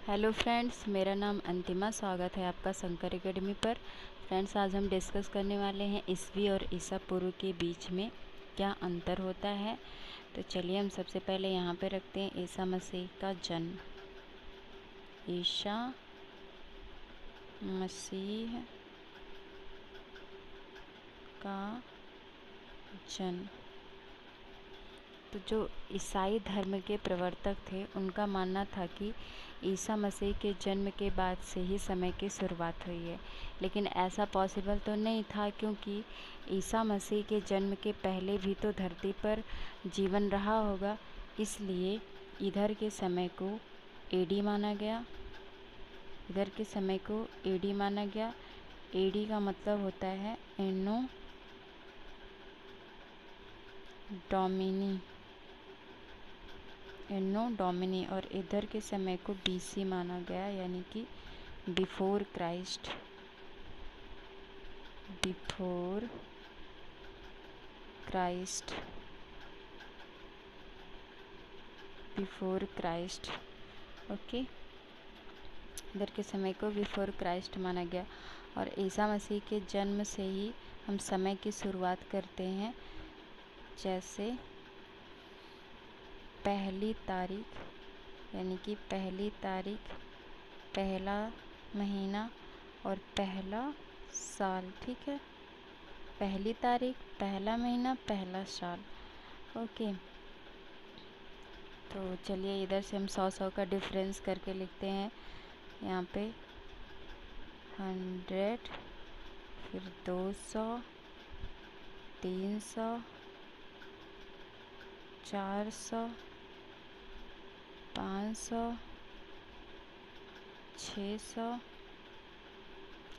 Hello friends, मेरा नाम अंतिमा। स्वागत है आपका शंकर एकेडमी पर। फ्रेंड्स, आज हम डिस्कस करने वाले हैं ईस्वी और ईसा पूर्व के बीच में क्या अंतर होता है। तो चलिए हम सबसे पहले यहाँ पे रखते हैं ईसा मसीह का जन्म। ईसा मसीह का जन्म। तो जो ईसाई धर्म के प्रवर्तक थे उनका मानना था कि ईसा मसीह के जन्म के बाद से ही समय की शुरुआत हुई है, लेकिन ऐसा पॉसिबल तो नहीं था, क्योंकि ईसा मसीह के जन्म के पहले भी तो धरती पर जीवन रहा होगा। इसलिए इधर के समय को एडी माना गया। इधर के समय को एडी माना गया। एडी का मतलब होता है एनो डोमिनी, एनो डोमिनी। और इधर के समय को बीसी माना गया, यानी कि before Christ. Before Christ, before Christ. Okay, इधर के समय को बिफोर क्राइस्ट माना गया। और ईसा मसीह के जन्म से ही हम समय की शुरुआत करते हैं। जैसे पहली तारीख, यानी कि पहली तारीख, पहला महीना और पहला साल। ठीक है, पहली तारीख, पहला महीना, पहला साल। ओके, तो चलिए इधर से हम 100 का डिफरेंस करके लिखते हैं। यहाँ पे 100, फिर 200, 300, 400, 500, 600,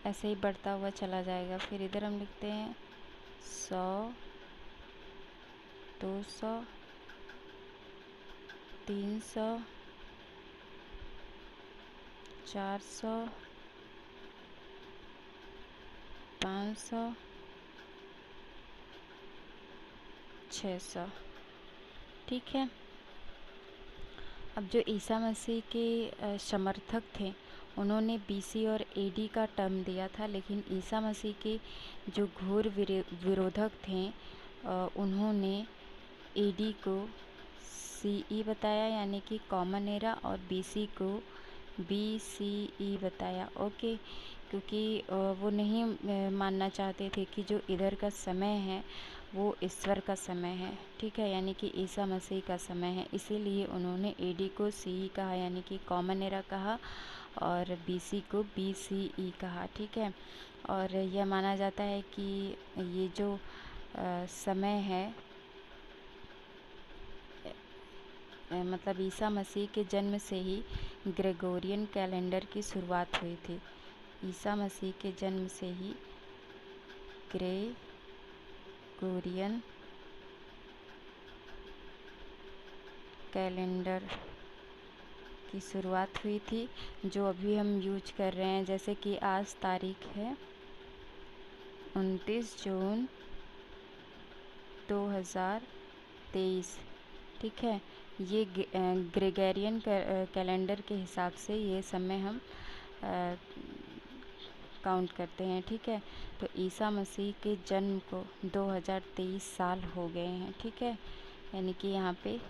ऐसे ही बढ़ता हुआ चला जाएगा। फिर इधर हम लिखते हैं 100, 200, 300, 400, 500, 600। ठीक है। अब जो ईसा मसीह के समर्थक थे उन्होंने बीसी और एडी का टर्म दिया था, लेकिन ईसा मसीह के जो घोर विरोधक थे उन्होंने एडी को सीई बताया, यानी कि कॉमन एरा, और बीसी को बीसीई बताया। ओके, क्योंकि वो नहीं मानना चाहते थे कि जो इधर का समय है वो ईश्वर का समय है। ठीक है, यानी कि ईसा मसीह का समय है। इसीलिए उन्होंने एडी को सीई कहा, यानी कि कॉमन एरा कहा, और बीसी को बीसीई कहा। ठीक है, और यह माना जाता है कि ये जो समय है, मतलब ईसा मसीह के जन्म से ही ग्रेगोरियन कैलेंडर की शुरुआत हुई थी। ईसा मसीह के जन्म से ही ग्रेगोरियन कैलेंडर की शुरुआत हुई थी, जो अभी हम यूज कर रहे हैं। जैसे कि आज तारीख है 29 जून 2023। ठीक है, ये ग्रेगोरियन कैलेंडर के हिसाब से ये समय हम काउंट करते हैं। ठीक है, तो ईसा मसीह के जन्म को 2023 साल हो गए हैं। ठीक है, यानी कि यहाँ पे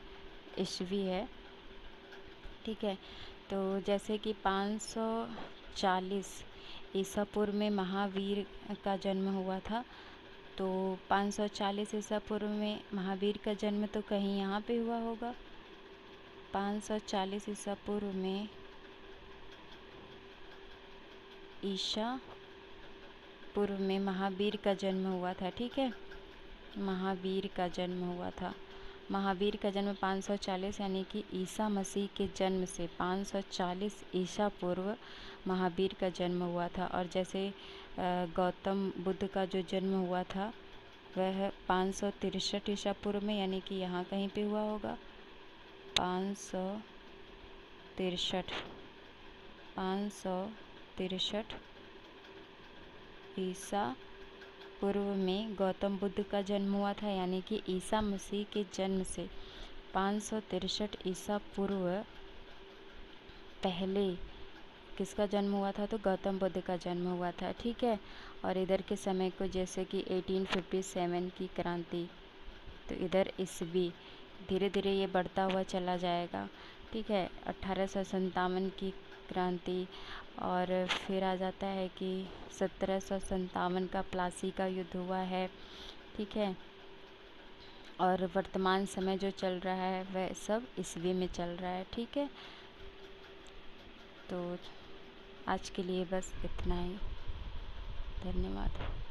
ईस्वी है। ठीक है, तो जैसे कि 540 ईसा पूर्व में महावीर का जन्म हुआ था, तो 540 ईसा पूर्व में महावीर का जन्म तो कहीं यहाँ पे हुआ होगा। 540 ईसा पूर्व में ईसा पूर्व में महावीर का जन्म हुआ था। ठीक है, महावीर का जन्म हुआ था। महावीर का जन्म 540, यानी कि ईसा मसीह के जन्म से 540 ईसा पूर्व महावीर का जन्म हुआ था। और जैसे गौतम बुद्ध का जो जन्म हुआ था वह 563 ईसा पूर्व में, यानी कि यहाँ कहीं पे हुआ होगा। 563 ईसा पूर्व में गौतम बुद्ध का जन्म हुआ था, यानी कि ईसा मसीह के जन्म से 563 ईसा पूर्व पहले किसका जन्म हुआ था, तो गौतम बुद्ध का जन्म हुआ था। ठीक है, और इधर के समय को जैसे कि 1857 की क्रांति, तो इधर ईस्वी धीरे धीरे ये बढ़ता हुआ चला जाएगा। ठीक है, 1857 की क्रांति, और फिर आ जाता है कि 1757 का प्लासी का युद्ध हुआ है। ठीक है, और वर्तमान समय जो चल रहा है वह सब ईस्वी में चल रहा है। ठीक है, तो आज के लिए बस इतना ही। धन्यवाद।